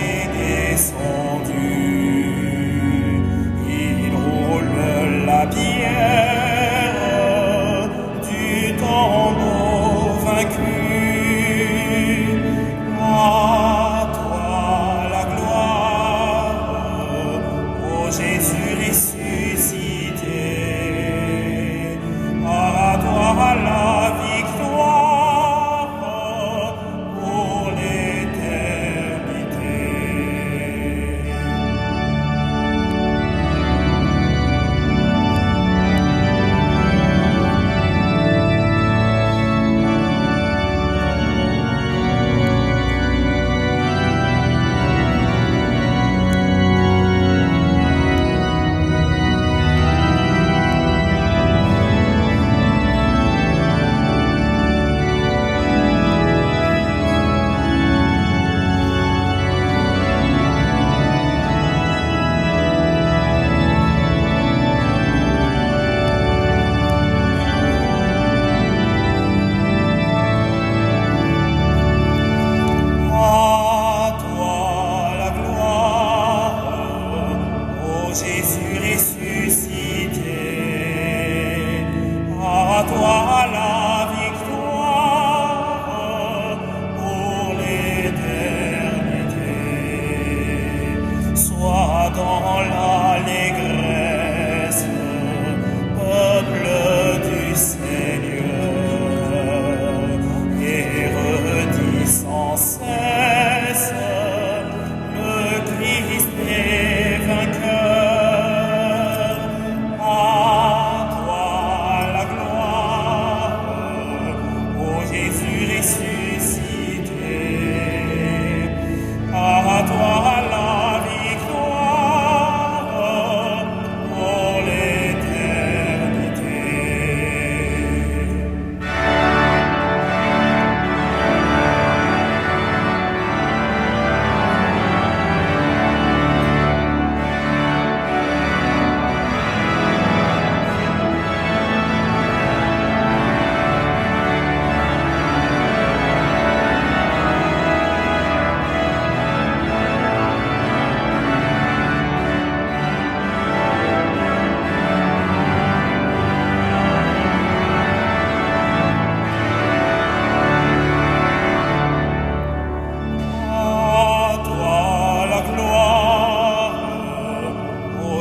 est descendu. Il roule la pierre du tombeau vaincu. À toi la gloire, ô Jésus ressuscité. À toi la victoire pour l'éternité. Jésus ressuscité, à toi la victoire pour l'éternité. Sois dans l'allégresse, peuple du Seigneur, et redis sans cesse, le Christ est vainqueur.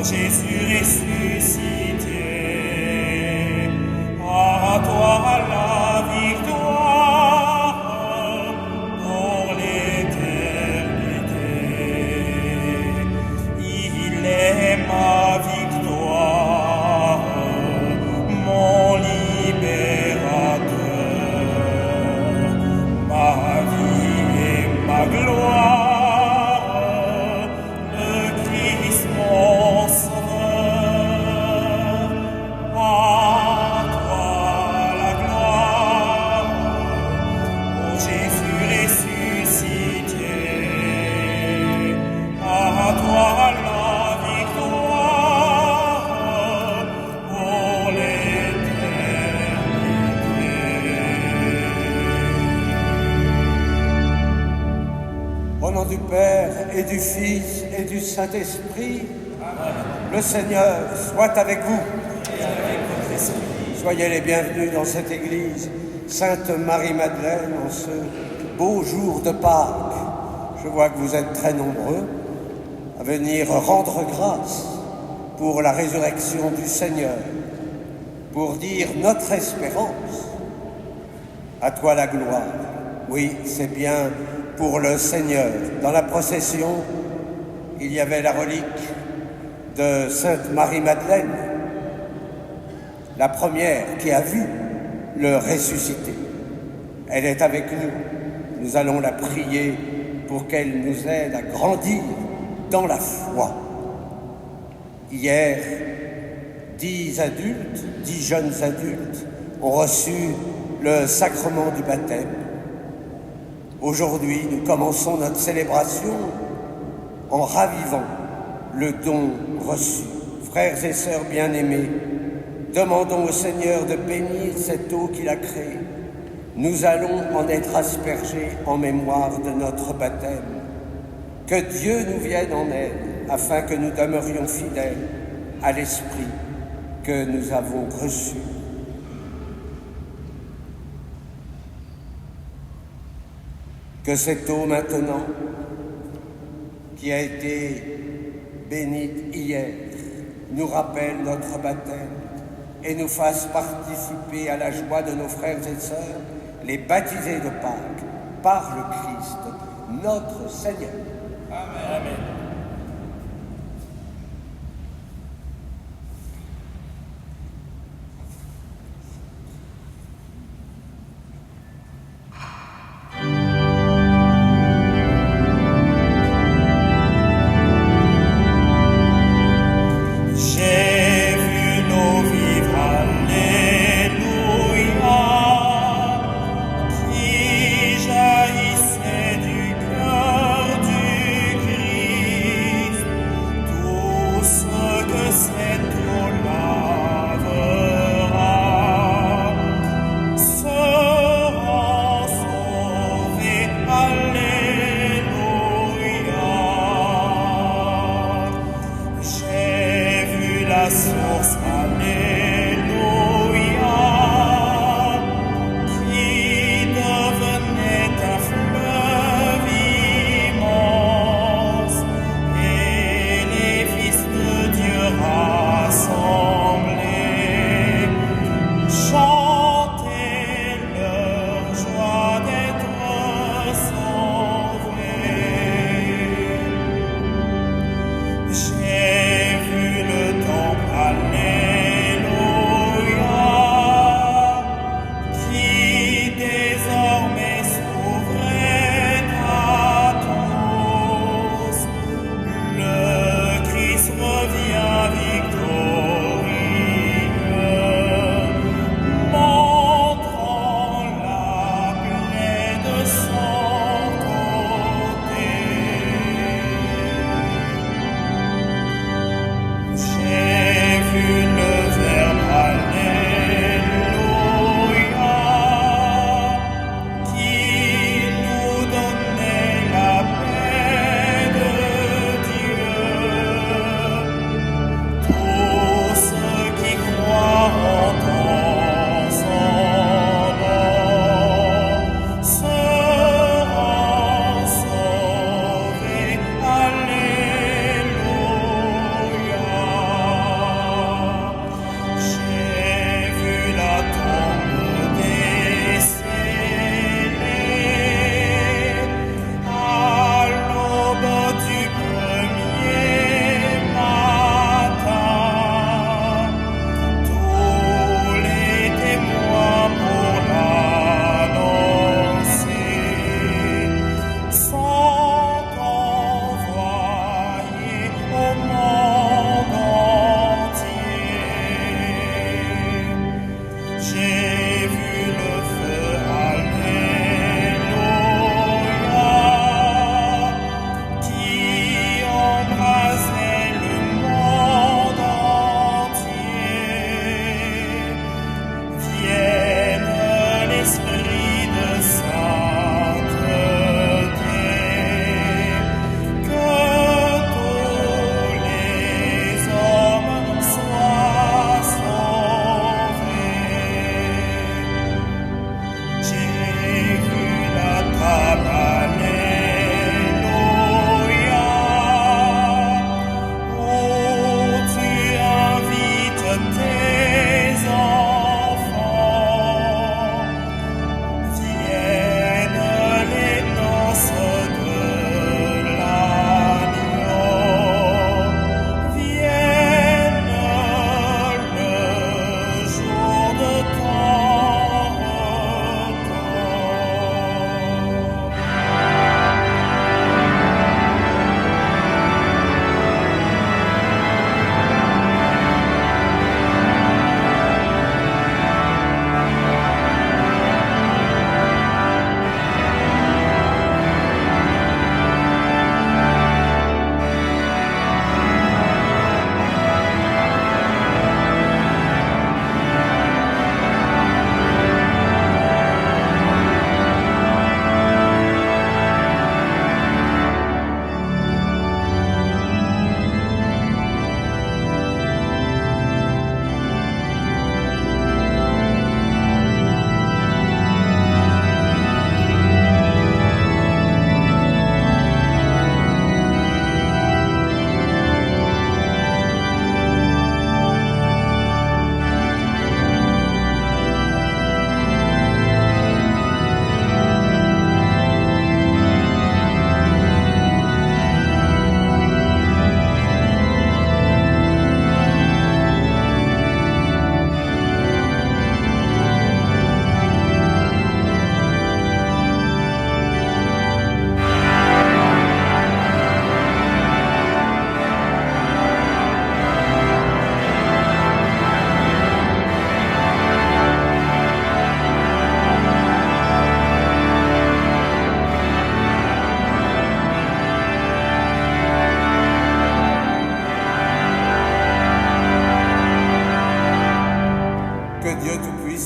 Jésus ressuscité, à toi la victoire pour l'éternité. Il est ma victoire, mon libérateur, ma vie et ma gloire. Au nom du Père et du Fils et du Saint-Esprit, le Seigneur soit avec vous. Soyez les bienvenus dans cette église Sainte Marie-Madeleine en ce beau jour de Pâques. Je vois que vous êtes très nombreux à venir rendre grâce pour la résurrection du Seigneur, pour dire notre espérance. À toi la gloire. Oui, c'est bien pour le Seigneur. Dans la procession, il y avait la relique de Sainte Marie-Madeleine, la première qui a vu le ressuscité. Elle est avec nous. Nous allons la prier pour qu'elle nous aide à grandir dans la foi. Hier, 10 jeunes adultes ont reçu le sacrement du baptême. Aujourd'hui, nous commençons notre célébration en ravivant le don reçu. Frères et sœurs bien-aimés, demandons au Seigneur de bénir cette eau qu'il a créée. Nous allons en être aspergés en mémoire de notre baptême. Que Dieu nous vienne en aide, afin que nous demeurions fidèles à l'esprit que nous avons reçu. Que cette eau maintenant, qui a été bénite hier, nous rappelle notre baptême et nous fasse participer à la joie de nos frères et sœurs, les baptisés de Pâques, par le Christ, notre Seigneur. Amen. Amen. Qui jaillissait du cœur du Christ.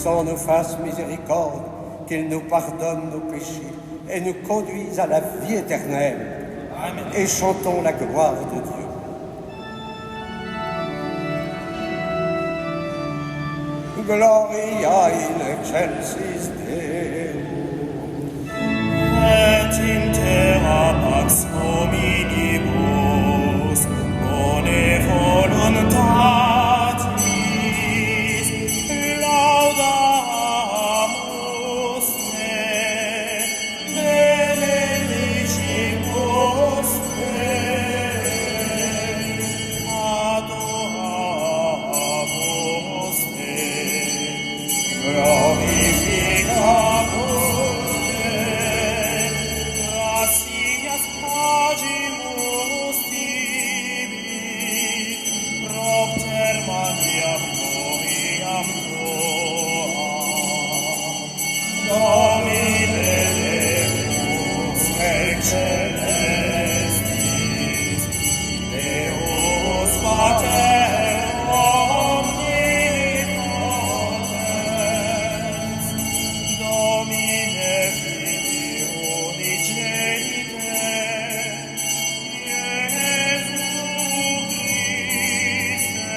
sang nous fasse miséricorde, qu'il nous pardonne nos péchés et nous conduise à la vie éternelle. Amen. Et chantons la gloire de Dieu. Gloria in excelsis Deo. Et in terra pax hominibus, bone voluntatis, laudamus te, benedicimus te, adoramus te, glorificamus te, gratias pagimus tibi, propter maniam gloriam tuam. Domine Deus Rex celestis, Deus Pater omnipotens, Domine Filii unigenite, Iesu Christe,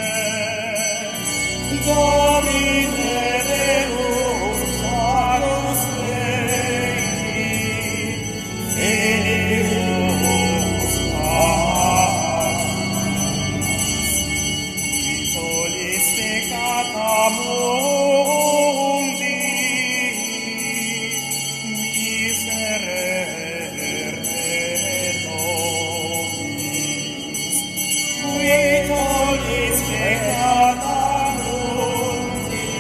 Domine Deus salus Dei, Filius Patris, qui tollis peccata mundi, miserere nobis, qui tollis peccata mundi,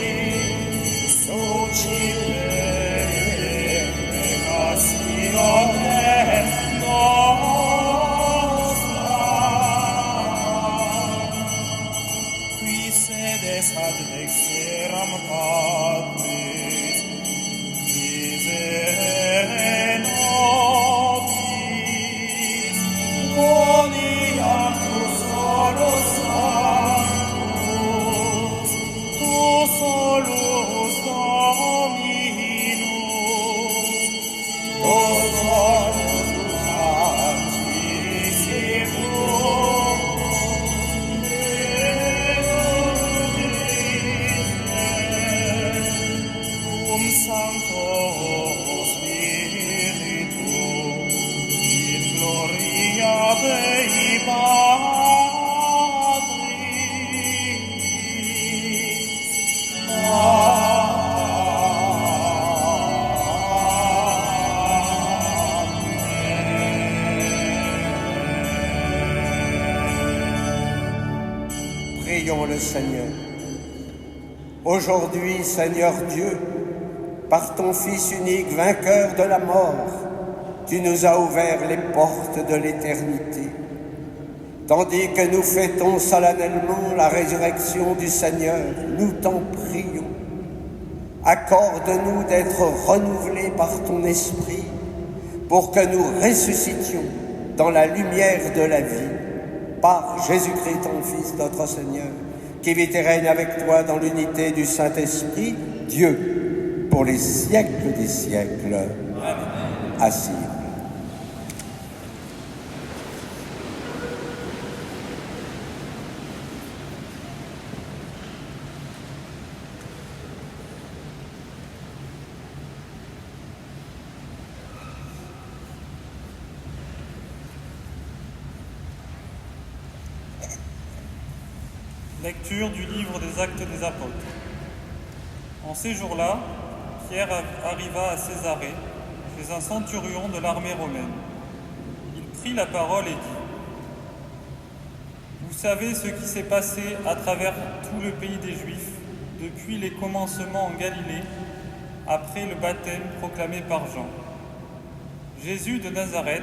succipe peccationem nostra, qui sedes ad dexteram Patris, miserere nobis, quoniam tu solus sanctus, tu solus Dominus, tu solus Sanctissimus, cum Sancto Spiritu, in gloria Dei Patris. Prions le Seigneur. Aujourd'hui, Seigneur Dieu, par ton Fils unique, vainqueur de la mort, tu nous as ouvert les portes de l'éternité. Tandis que nous fêtons solennellement la résurrection du Seigneur, nous t'en prions. Accorde-nous d'être renouvelés par ton Esprit pour que nous ressuscitions dans la lumière de la vie par Jésus-Christ, ton Fils, notre Seigneur, qui vit et règne avec toi dans l'unité du Saint-Esprit, Dieu, pour les siècles des siècles. Amen. Assis. Lecture du livre des Actes des Apôtres. En ces jours-là, Pierre arriva à Césarée, chez un centurion de l'armée romaine. Il prit la parole et dit : Vous savez ce qui s'est passé à travers tout le pays des Juifs depuis les commencements en Galilée, après le baptême proclamé par Jean. Jésus de Nazareth,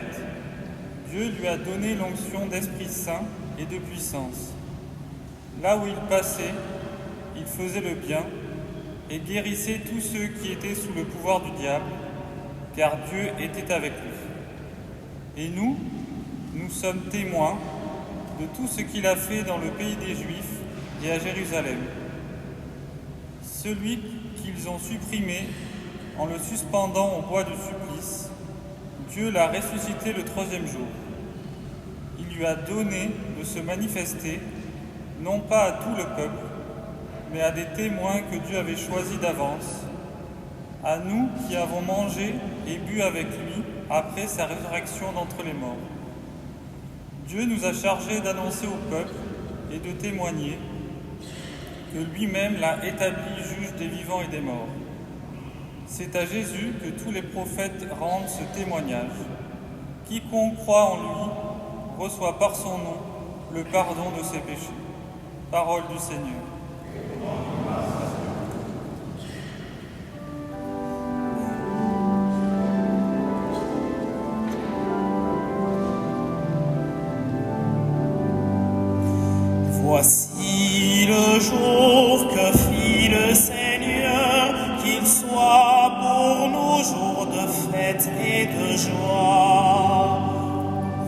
Dieu lui a donné l'onction d'Esprit Saint et de puissance. Là où il passait, il faisait le bien et guérissait tous ceux qui étaient sous le pouvoir du diable, car Dieu était avec lui. Et nous sommes témoins de tout ce qu'il a fait dans le pays des Juifs et à Jérusalem. Celui qu'ils ont supprimé en le suspendant au bois du supplice, Dieu l'a ressuscité le troisième jour. Il lui a donné de se manifester, non pas à tout le peuple, mais à des témoins que Dieu avait choisis d'avance, à nous qui avons mangé et bu avec lui après sa résurrection d'entre les morts. Dieu nous a chargés d'annoncer au peuple et de témoigner que lui-même l'a établi juge des vivants et des morts. C'est à Jésus que tous les prophètes rendent ce témoignage. Quiconque croit en lui reçoit par son nom le pardon de ses péchés. Parole du Seigneur. Voici le jour que fit le Seigneur, qu'il soit pour nous jour de fête et de joie.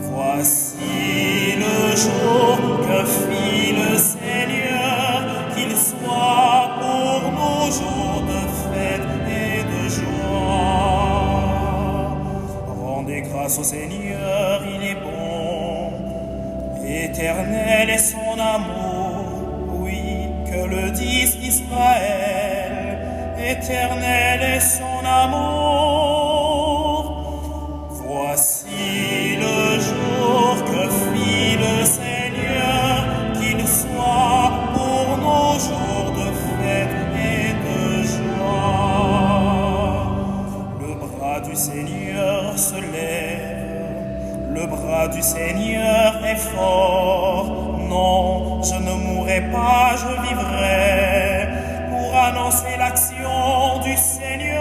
Voici le jour que fit le Seigneur, qu'il soit pour nous jour de fête et de joie. Rendez grâce au Seigneur, il est bon. Éternel est son amour, oui, que le dise Israël. Éternel est son amour. Voici le jour que fit le Seigneur, qu'il soit pour nos jours de fête et de joie. Le bras du Seigneur se lève, le bras du Seigneur est fort. Non, je ne mourrai pas, je vivrai pour annoncer l'action du Seigneur.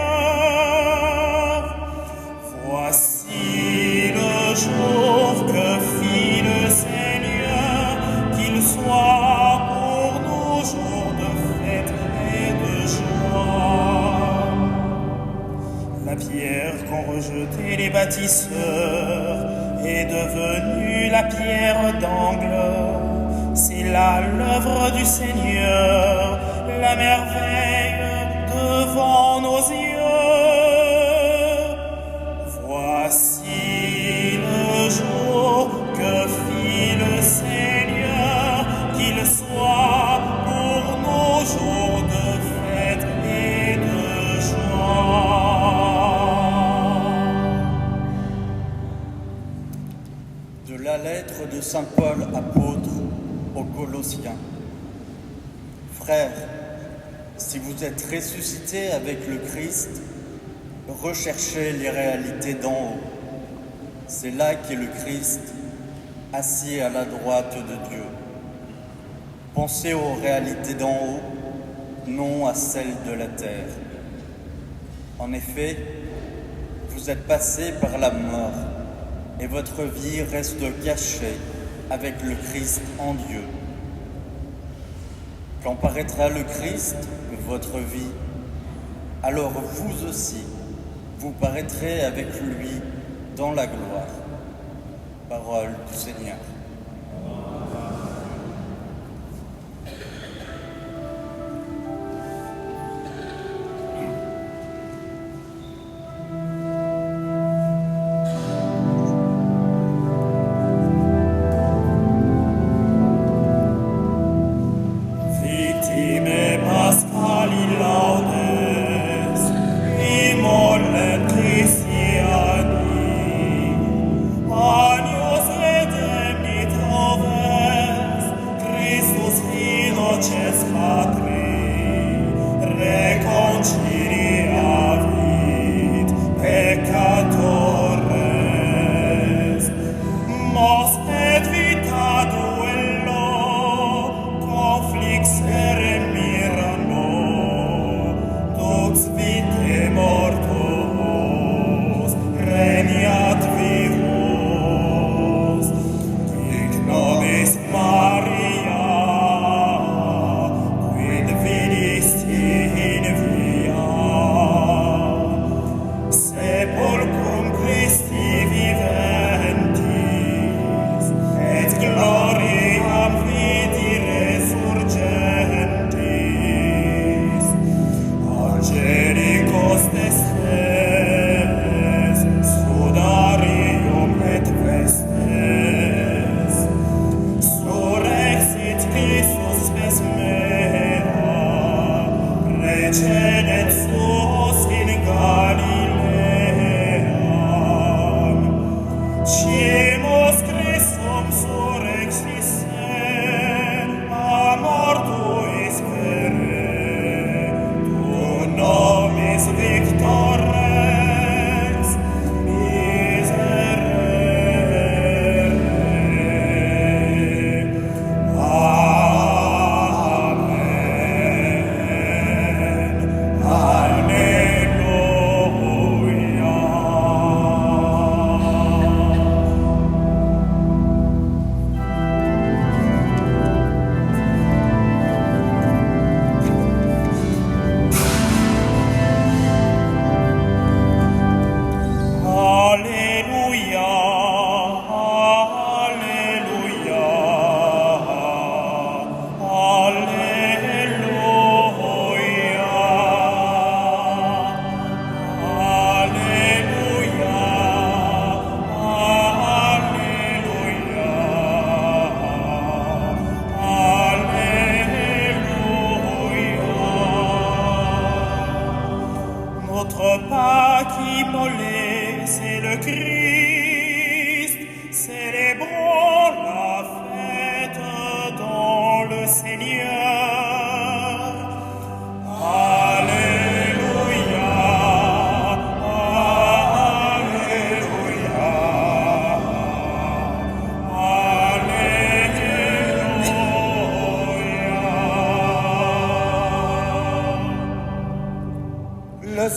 Voici le jour que fit le Seigneur, qu'il soit pour nous jours de fête et de joie. La pierre qu'ont rejetée les bâtisseurs est devenue la pierre d'angle. C'est là l'œuvre du Seigneur, la merveille devant nos yeux. Voici le jour que fit le Seigneur, qu'il soit pour nos jours de fête et de joie. De la lettre de saint Paul apôtre aux Colossiens. Frères, si vous êtes ressuscités avec le Christ, recherchez les réalités d'en haut. C'est là qu'est le Christ, assis à la droite de Dieu. Pensez aux réalités d'en haut, non à celles de la terre. En effet, vous êtes passés par la mort, et votre vie reste cachée avec le Christ en Dieu. Quand paraîtra le Christ, votre vie, alors vous aussi, vous paraîtrez avec lui dans la gloire. Parole du Seigneur. Agnus redemptor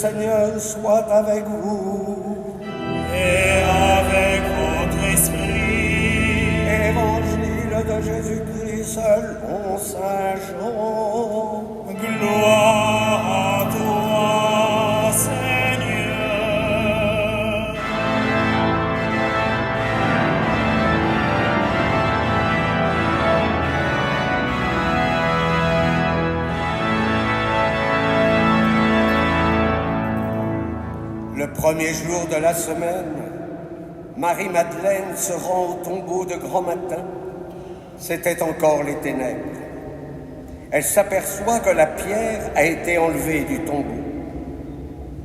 Seigneur soit avec vous. Et avec votre esprit. Évangile de Jésus-Christ selon saint Jean. Gloire à toi, Seigneur. Le premier jour de la semaine, Marie-Madeleine se rend au tombeau de grand matin. C'était encore les ténèbres. Elle s'aperçoit que la pierre a été enlevée du tombeau.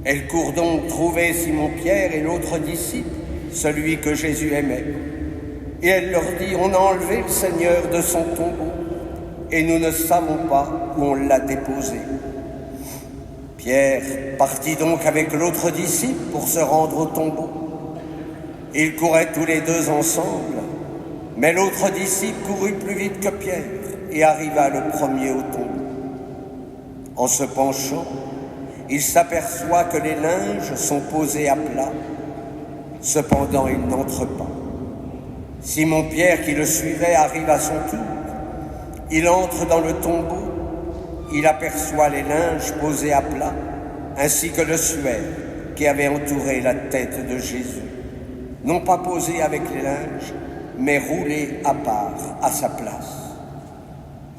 Elle court donc trouver Simon-Pierre et l'autre disciple, celui que Jésus aimait. Et elle leur dit, on a enlevé le Seigneur de son tombeau et nous ne savons pas où on l'a déposé. Pierre partit donc avec l'autre disciple pour se rendre au tombeau. Ils couraient tous les deux ensemble, mais l'autre disciple courut plus vite que Pierre et arriva le premier au tombeau. En se penchant, il s'aperçoit que les linges sont posés à plat. Cependant, il n'entre pas. Simon-Pierre, qui le suivait, arrive à son tour. Il entre dans le tombeau. Il aperçoit les linges posés à plat, ainsi que le suaire qui avait entouré la tête de Jésus. Non pas posé avec les linges, mais roulé à part, à sa place.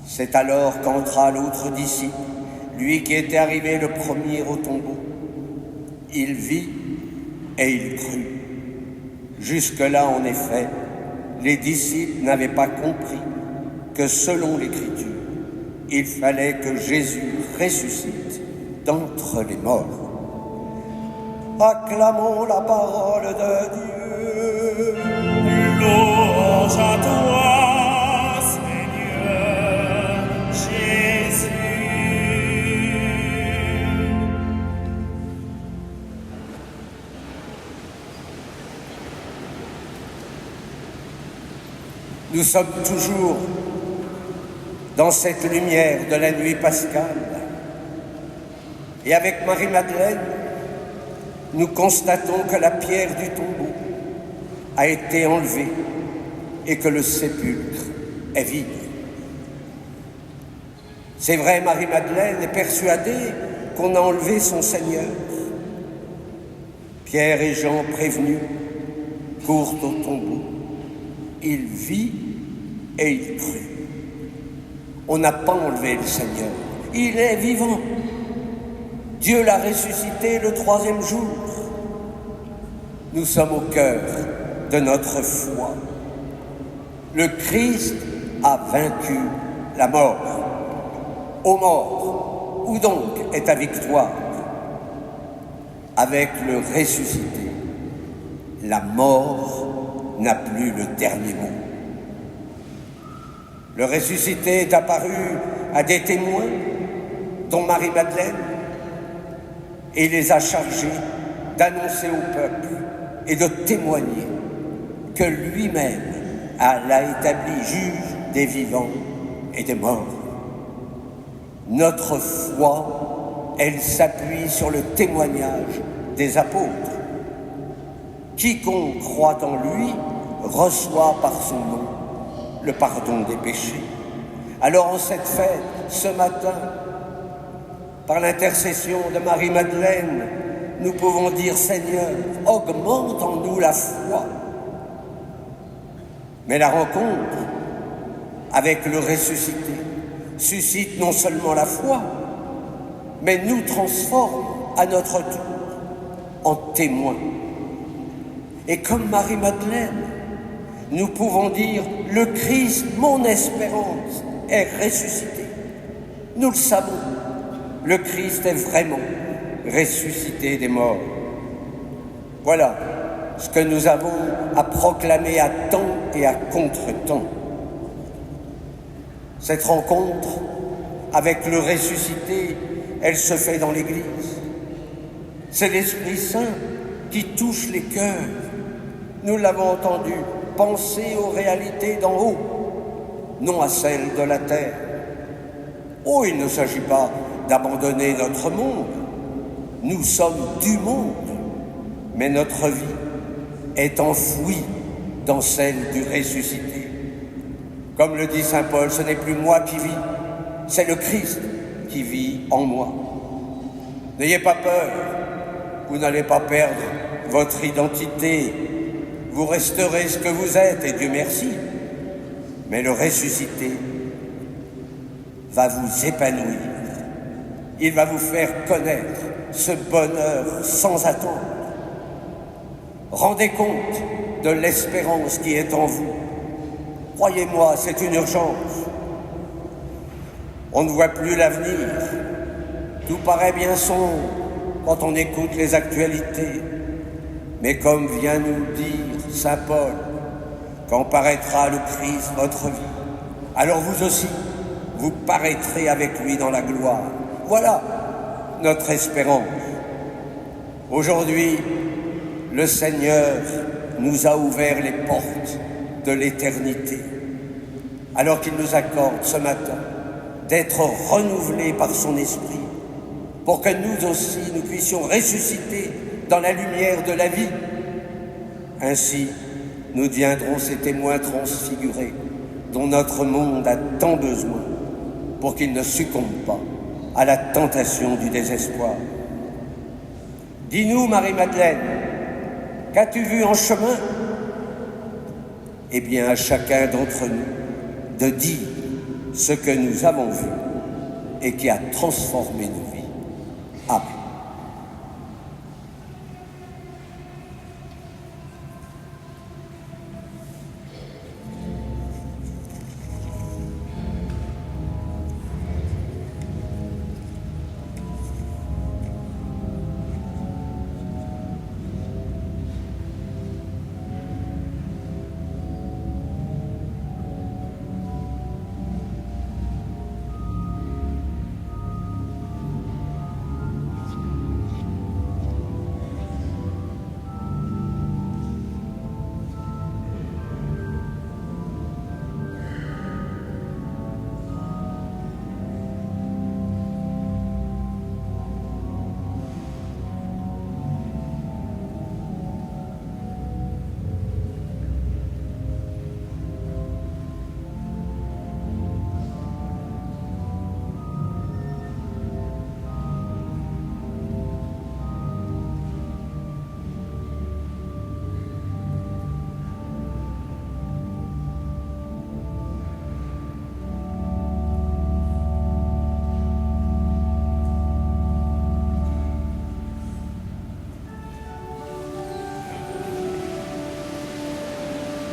C'est alors qu'entra l'autre disciple, lui qui était arrivé le premier au tombeau. Il vit et il crut. Jusque-là, en effet, les disciples n'avaient pas compris que selon l'Écriture, il fallait que Jésus ressuscite d'entre les morts. Acclamons la parole de Dieu. Louange à toi, Seigneur Jésus. Nous sommes toujours dans cette lumière de la nuit pascale. Et avec Marie-Madeleine, nous constatons que la pierre du tombeau a été enlevée et que le sépulcre est vide. C'est vrai, Marie-Madeleine est persuadée qu'on a enlevé son Seigneur. Pierre et Jean, prévenus, courent au tombeau. Il vit et il crut. On n'a pas enlevé le Seigneur. Il est vivant. Dieu l'a ressuscité le troisième jour. Nous sommes au cœur de notre foi. Le Christ a vaincu la mort. Ô mort, où donc est ta victoire? Avec le ressuscité, la mort n'a plus le dernier mot. Le ressuscité est apparu à des témoins, dont Marie-Madeleine, et il les a chargés d'annoncer au peuple et de témoigner que lui-même l'a établi juge des vivants et des morts. Notre foi, elle s'appuie sur le témoignage des apôtres. Quiconque croit en lui reçoit par son nom le pardon des péchés. Alors en cette fête, ce matin, par l'intercession de Marie-Madeleine, nous pouvons dire, Seigneur, augmente en nous la foi. Mais la rencontre avec le ressuscité suscite non seulement la foi, mais nous transforme à notre tour en témoins. Et comme Marie-Madeleine, nous pouvons dire, le Christ, mon espérance, est ressuscité. Nous le savons, le Christ est vraiment ressuscité des morts. Voilà ce que nous avons à proclamer à temps et à contre-temps. Cette rencontre avec le ressuscité, elle se fait dans l'Église. C'est l'Esprit Saint qui touche les cœurs. Nous l'avons entendu, penser aux réalités d'en haut, non à celles de la terre. Oh, il ne s'agit pas d'abandonner notre monde. Nous sommes du monde, mais notre vie est enfouie dans celle du ressuscité. Comme le dit saint Paul, ce n'est plus moi qui vis, c'est le Christ qui vit en moi. N'ayez pas peur, vous n'allez pas perdre votre identité. Vous resterez ce que vous êtes, et Dieu merci. Mais le ressuscité va vous épanouir. Il va vous faire connaître ce bonheur sans attendre. Rendez compte de l'espérance qui est en vous. Croyez-moi, c'est une urgence. On ne voit plus l'avenir. Tout paraît bien sombre quand on écoute les actualités. Mais comme vient nous dire saint Paul, quand paraîtra le Christ, votre vie, alors vous aussi, vous paraîtrez avec lui dans la gloire. Voilà notre espérance. Aujourd'hui, le Seigneur nous a ouvert les portes de l'éternité, alors qu'il nous accorde ce matin d'être renouvelés par son esprit, pour que nous aussi, nous puissions ressusciter dans la lumière de la vie. Ainsi, nous deviendrons ces témoins transfigurés dont notre monde a tant besoin pour qu'il ne succombe pas à la tentation du désespoir. Dis-nous, Marie-Madeleine, qu'as-tu vu en chemin? Eh bien, à chacun d'entre nous de dire ce que nous avons vu et qui a transformé nos vies. Amen.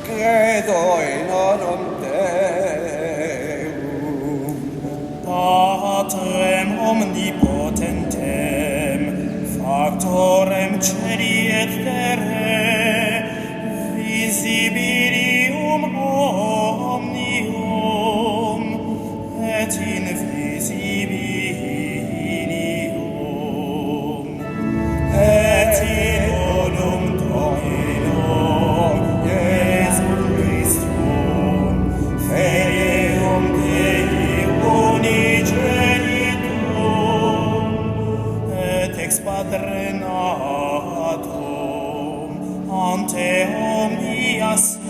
Credo in onum Deum, Patrem omnipotentem, factorem celi et terrae, visibilium omnium, et invisibilium, et in onum Dominum, Iesum Christum, Filium Dei unigenitum, et ex Padre natum, ante omnia saecula,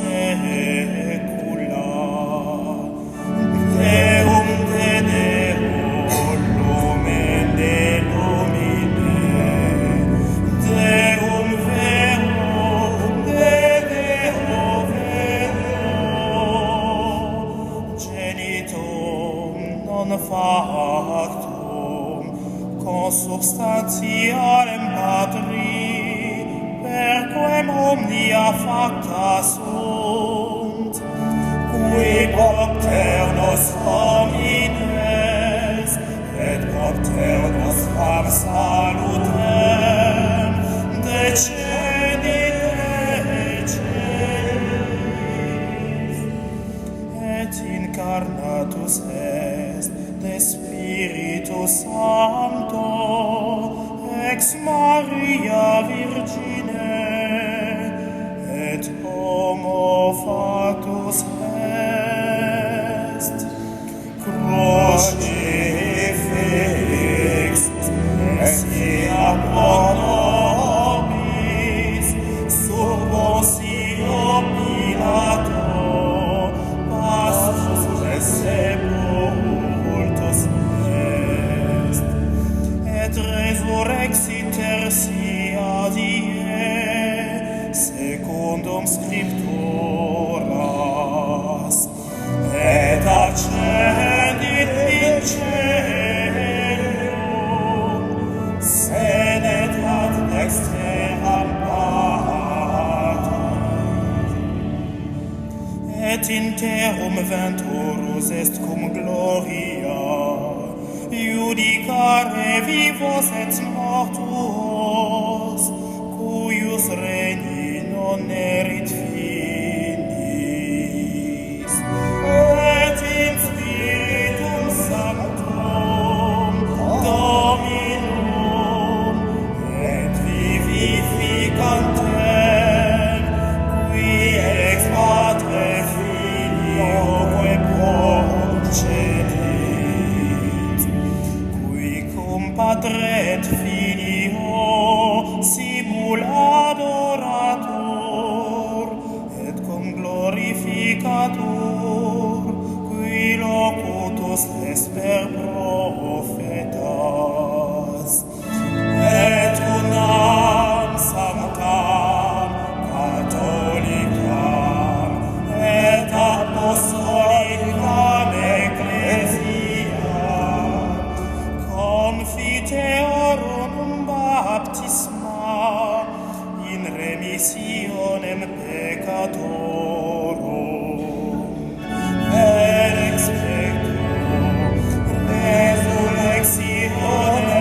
Deum de Deo, lumen de lumine, Deum verum de Deo verum, genitum non factum, consubstantialem Patri, perquem omnia facta sunt, qui propter nos homines, et propter nos fam salutem, decenit et incarnatus est de Spiritus Sancto ex Maria Virgine, et homo factus est, crucifixus et sia cum venturus est cum gloria, judicare vivos et mortuos, cuius regni non erit finis, et in spiritum sanctum Dominum et vivificantem, qui ex Patre Filioque procedit, qui cum Patre et Filio simul adorator, et cum glorificator, qui locutus est per prophetas, et unam sanctam catholicam et apostolicam ecclesiam confiteorum baptisma in remissionem peccatorum et expecto resurrectionem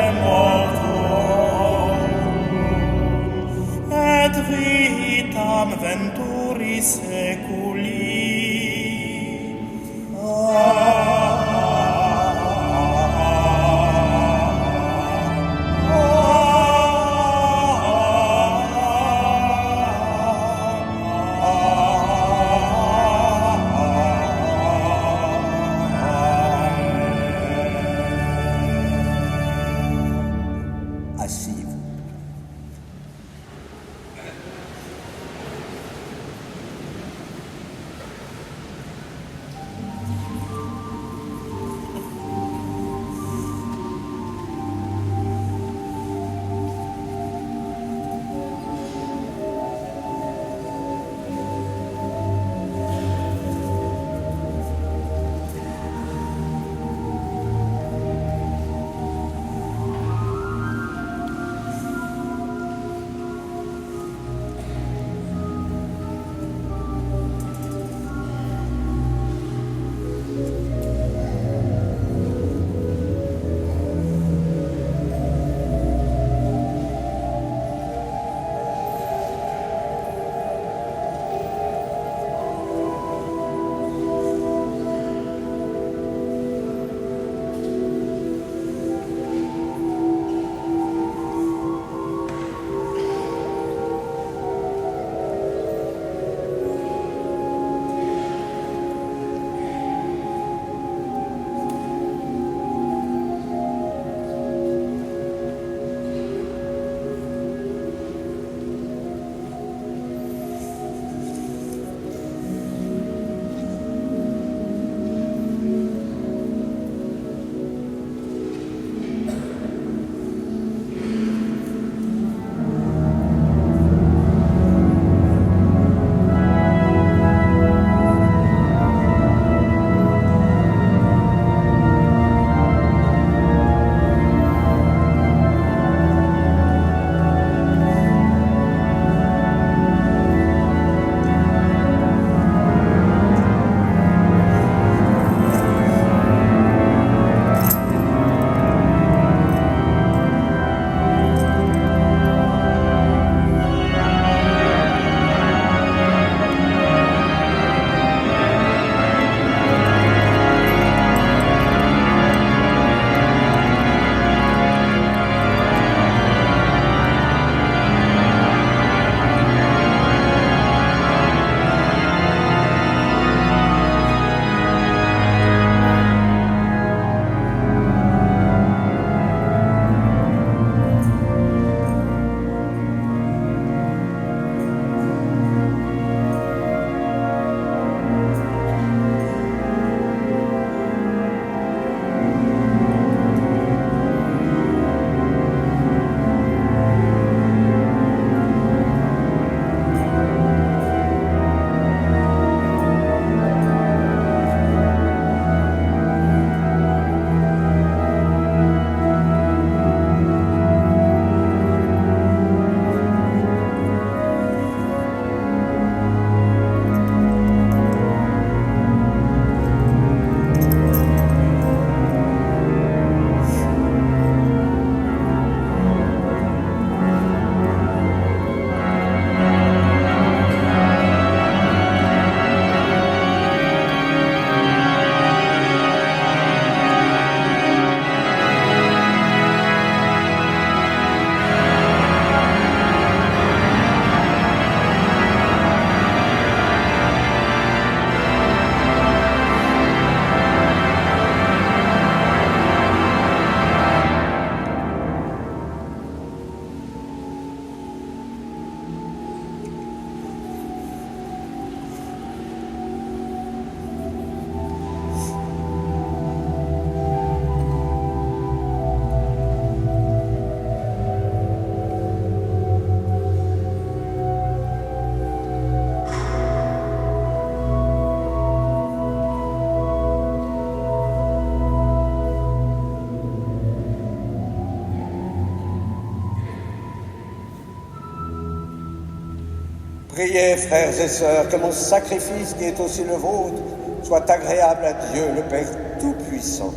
Priez, frères et sœurs, que mon sacrifice, qui est aussi le vôtre, soit agréable à Dieu, le Père Tout-Puissant.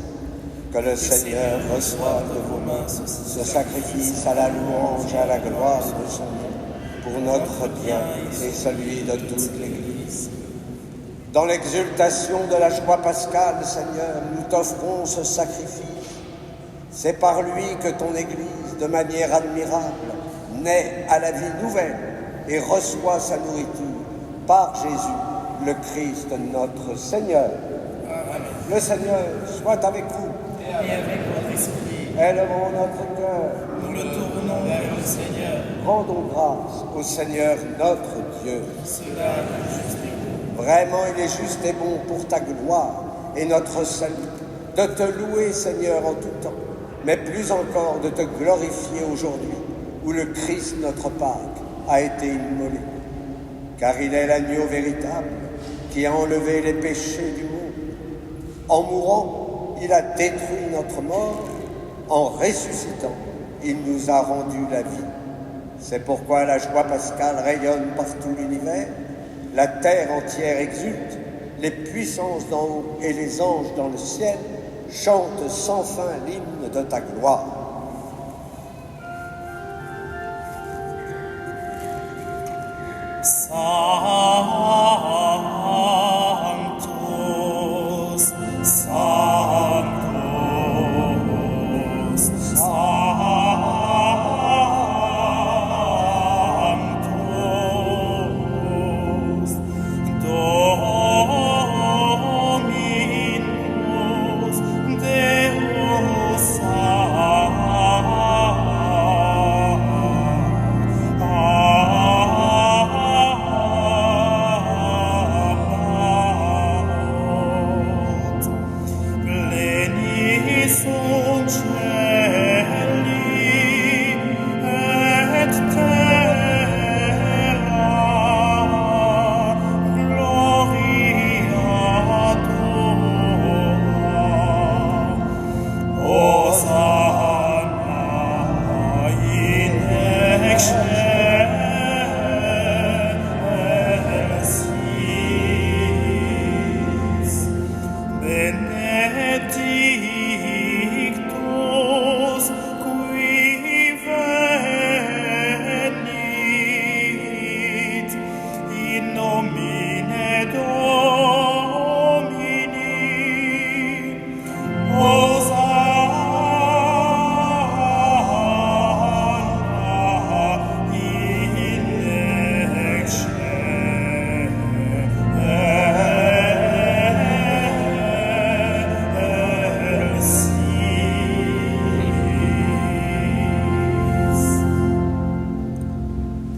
Que le Seigneur reçoive de vos mains ce sacrifice à la louange et à la gloire de son nom, pour notre bien et celui de toute l'Église. Dans l'exultation de la joie pascale, Seigneur, nous t'offrons ce sacrifice. C'est par lui que ton Église, de manière admirable, naît à la vie nouvelle et reçoit sa nourriture par Jésus, le Christ, notre Seigneur. Amen. Le Seigneur soit avec vous. Et avec votre esprit. Élevons notre cœur. Nous le tournons vers le Seigneur. Rendons grâce au Seigneur notre Dieu. Cela est juste et bon. Vraiment, il est juste et bon pour ta gloire et notre salut, de te louer, Seigneur, en tout temps, mais plus encore de te glorifier aujourd'hui, où le Christ, notre Pâque, a été immolé. Car il est l'agneau véritable qui a enlevé les péchés du monde. En mourant, il a détruit notre mort. En ressuscitant, il nous a rendu la vie. C'est pourquoi la joie pascale rayonne par tout l'univers. La terre entière exulte. Les puissances d'en haut et les anges dans le ciel chantent sans fin l'hymne de ta gloire. Sanctus, Sanctus, Sanctus, Dominus, Deus Pleni sunt celi et terra, gloria tua. Hosanna in excelsis. Benedictus qui venit in nomine Domini. Hosanna in excelsis.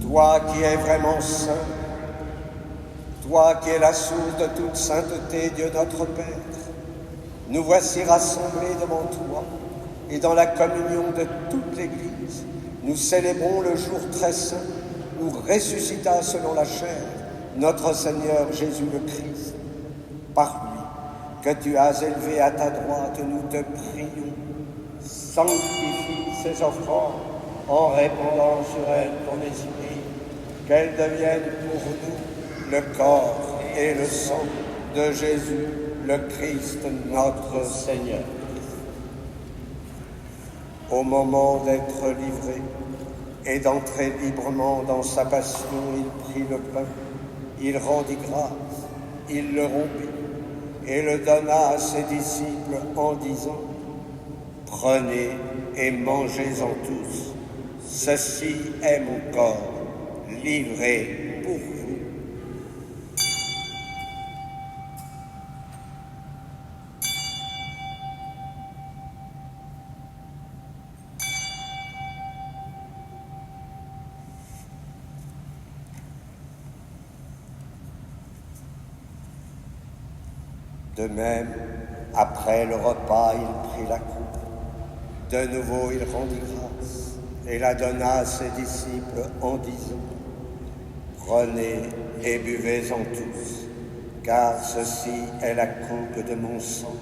Toi qui es vraiment saint, toi qui es la source de toute sainteté, Dieu notre Père, nous voici rassemblés devant toi et dans la communion de toute l'Église, nous célébrons le jour très saint où ressuscita selon la chair notre Seigneur Jésus le Christ. Par lui, que tu as élevé à ta droite, nous te prions, sanctifie ces offrandes en répandant sur elles ton esprit, qu'elles deviennent pour nous le corps et le sang de Jésus, le Christ, notre Seigneur. Au moment d'être livré et d'entrer librement dans sa passion, il prit le pain, il rendit grâce, il le rompit et le donna à ses disciples en disant : « Prenez et mangez-en tous, ceci est mon corps, livré pour vous. » De même, après le repas, il prit la coupe. De nouveau, il rendit grâce et la donna à ses disciples en disant : « Prenez et buvez-en tous, car ceci est la coupe de mon sang,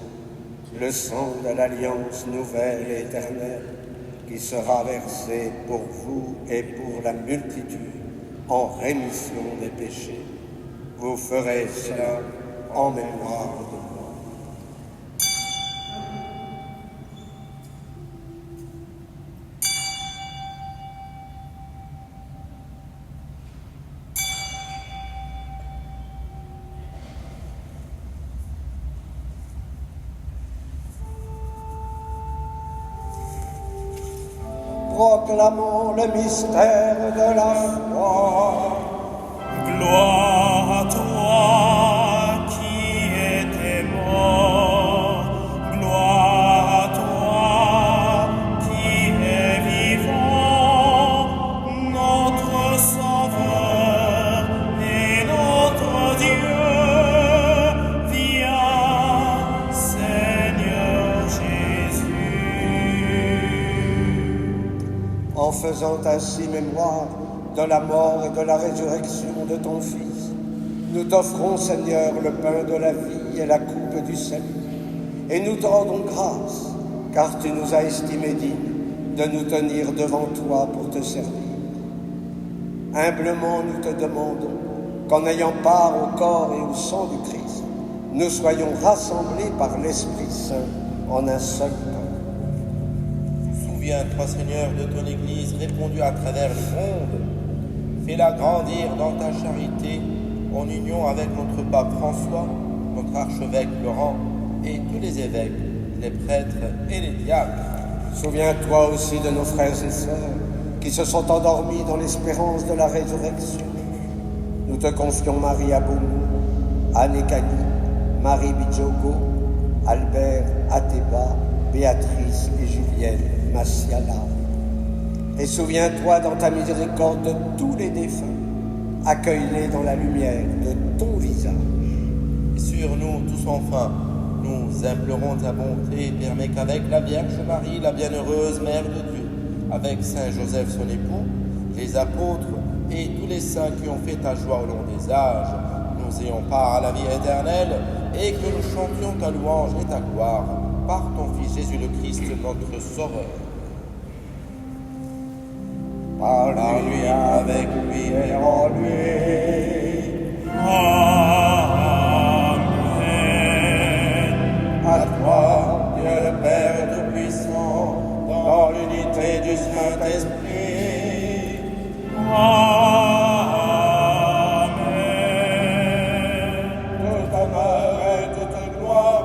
le sang de l'alliance nouvelle et éternelle, qui sera versé pour vous et pour la multitude en rémission des péchés. Vous ferez cela en mémoire de moi. Proclamons le mystère de la foi. Gloire à toi qui étais mort, gloire à toi qui es vivant, notre Sauveur et notre Dieu. Viens, Seigneur Jésus. En faisant ainsi mémoire de la mort et de la résurrection de ton Fils, nous t'offrons, Seigneur, le pain de la vie et la coupe du salut, et nous te rendons grâce, car tu nous as estimés dignes de nous tenir devant toi pour te servir. Humblement, nous te demandons qu'en ayant part au corps et au sang du Christ, nous soyons rassemblés par l'Esprit Saint en un seul corps. Souviens-toi, Seigneur, de ton Église répandue à travers le monde. Fais-la grandir dans ta charité, en union avec notre pape François, notre archevêque Laurent et tous les évêques, les prêtres et les diacres. Souviens-toi aussi de nos frères et sœurs qui se sont endormis dans l'espérance de la résurrection. Nous te confions Marie Aboumou, Anne Ekani, Marie Bidjogo, Albert Ateba, Béatrice et Julienne Massiala. Et souviens-toi dans ta miséricorde de tous les défunts. Accueille-les dans la lumière de ton visage. Et sur nous tous enfin, nous implorons ta bonté, permets qu'avec la Vierge Marie, la bienheureuse Mère de Dieu, avec Saint Joseph son époux, les apôtres et tous les saints qui ont fait ta joie au long des âges, nous ayons part à la vie éternelle et que nous chantions ta louange et ta gloire par ton Fils Jésus le Christ, notre Sauveur. Par lui, avec lui et en lui. Amen. À toi, Dieu le Père Tout-Puissant, dans l'unité du Saint-Esprit. Amen. Tout honneur et toute gloire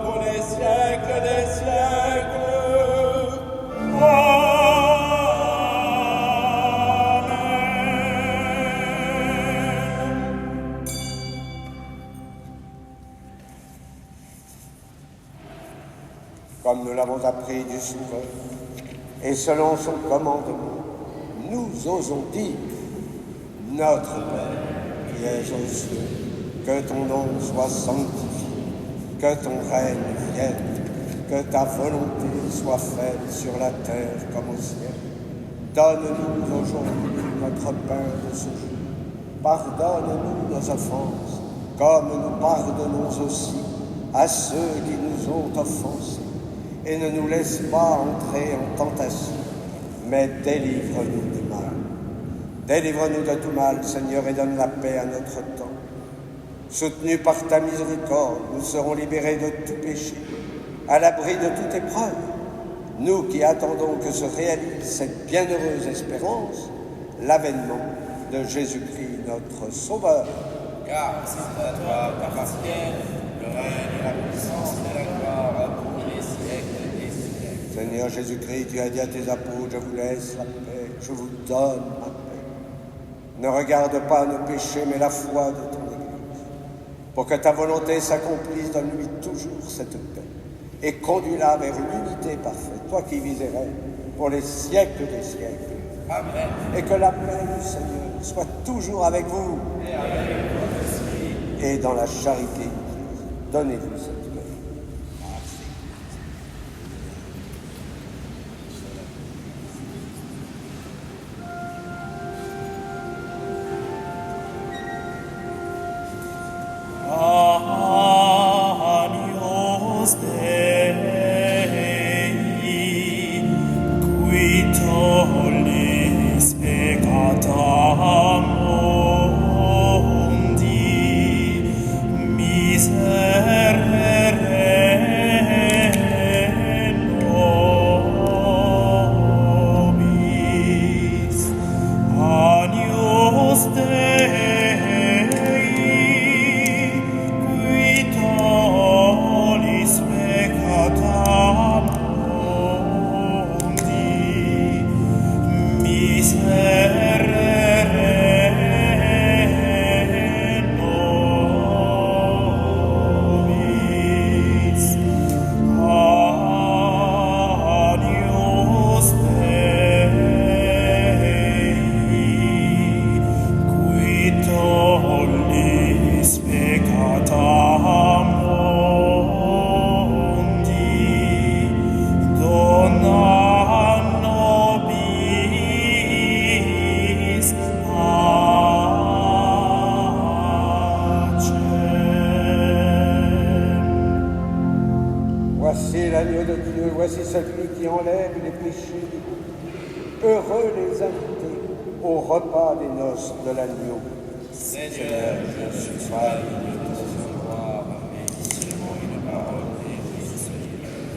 pour les siècles des siècles. Comme nous l'avons appris du Sauveur, et selon son commandement, nous osons dire: Notre Père, qui es aux cieux, que ton nom soit sanctifié, que ton règne vienne, que ta volonté soit faite sur la terre comme au ciel. Donne-nous aujourd'hui notre pain de ce jour. Pardonne-nous nos offenses, comme nous pardonnons aussi à ceux qui nous ont offensés. Et ne nous laisse pas entrer en tentation, mais délivre-nous du mal. Délivre-nous de tout mal, Seigneur, et donne la paix à notre temps. Soutenus par ta miséricorde, nous serons libérés de tout péché, à l'abri de toute épreuve. Nous qui attendons que se réalise cette bienheureuse espérance, l'avènement de Jésus-Christ, notre Sauveur. Car c'est à toi qu'appartiennent le règne et la puissance et la gloire pour les siècles des siècles. Seigneur Jésus-Christ, tu as dit à tes apôtres: je vous laisse la paix, je vous donne ma paix. Ne regarde pas nos péchés, mais la foi de ton Église. Pour que ta volonté s'accomplisse, donne-lui toujours cette paix et conduis-la vers l'unité parfaite, toi qui vis et règnes pour les siècles des siècles. Amen. Et que la paix du Seigneur soit toujours avec vous Et avec votre esprit. et dans la charité. Donnez-vous cette paix. Agnus Dei, qui tollis peccata Voici l'agneau de Dieu, voici celui qui enlève les péchés. Heureux les invités au repas des noces de l'agneau. Seigneur, je ne suis pas digne de recevoir, mais seulement une parole et je serai guéri.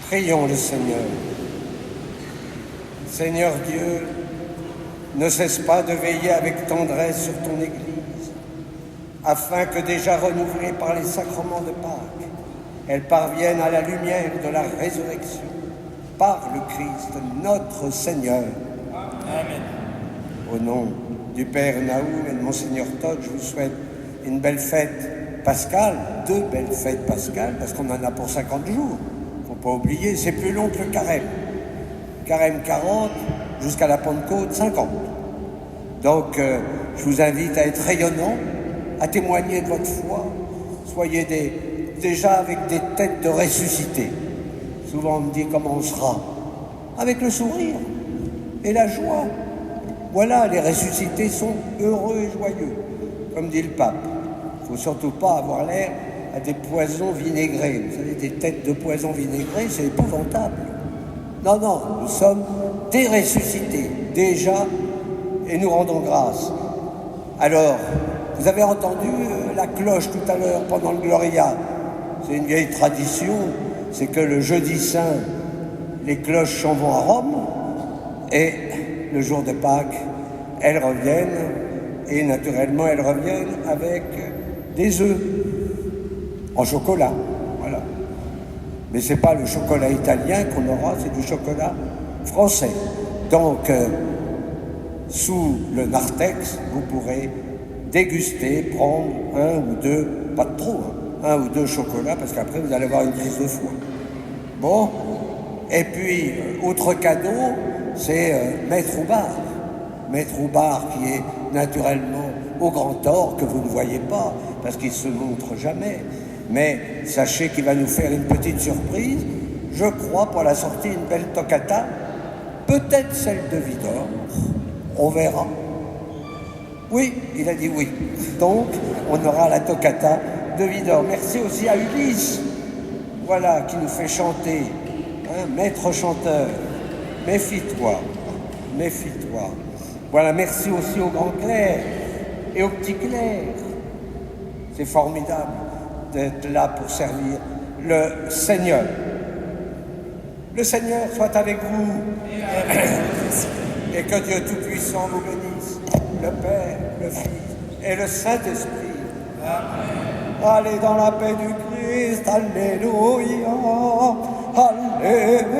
Prions le Seigneur. Seigneur Dieu, ne cesse pas de veiller avec tendresse sur ton Église, afin que déjà renouvelée par les sacrements de Pâques, elle parvienne à la lumière de la résurrection, par le Christ, notre Seigneur. Amen. Au nom du Père Naoum et de Monseigneur Todt, je vous souhaite une belle fête pascale, 2 belles fêtes pascales, parce qu'on en a pour 50 jours. Faut pas oublier, c'est plus long que le carême. Carême 40, jusqu'à la Pentecôte 50. Donc, je vous invite à être rayonnant, à témoigner de votre foi. Soyez déjà avec des têtes de ressuscités. Souvent, on me dit comment on sera. Avec le sourire et la joie. Voilà, les ressuscités sont heureux et joyeux, comme dit le pape. Il ne faut surtout pas avoir l'air à des poisons vinaigrés. Vous savez, des têtes de poisons vinaigrés, c'est épouvantable. Non, non, nous sommes des ressuscités, déjà, et nous rendons grâce. Alors, vous avez entendu la cloche tout à l'heure pendant le Gloria. C'est une vieille tradition, c'est que le jeudi saint, les cloches s'en vont à Rome, et le jour de Pâques, elles reviennent, et naturellement, elles reviennent avec des œufs en chocolat, voilà. Mais c'est pas le chocolat italien qu'on aura, c'est du chocolat français. Donc, sous le narthex, vous pourrez déguster, prendre 1 ou 2, pas de trop, 1 ou 2 chocolats, parce qu'après vous allez avoir une crise de foie. Bon, et puis, autre cadeau, c'est Maître Houbard. Maître Houbard qui est naturellement au grand or, que vous ne voyez pas, parce qu'il ne se montre jamais. Mais sachez qu'il va nous faire une petite surprise, je crois, pour la sortie, une belle toccata, peut-être celle de Widor, on verra. Oui, il a dit oui. Donc, on aura la toccata de Widor. Merci aussi à Ulysse, voilà, qui nous fait chanter, hein, maître chanteur, méfie-toi, méfie-toi. Voilà, merci aussi au grand clerc et au petit clerc. C'est formidable d'être là pour servir le Seigneur. Le Seigneur soit avec vous. Et que Dieu Tout-Puissant vous bénisse, le Père, le Fils et le Saint-Esprit. Amen. Allez dans la paix du Christ, alléluia, alléluia.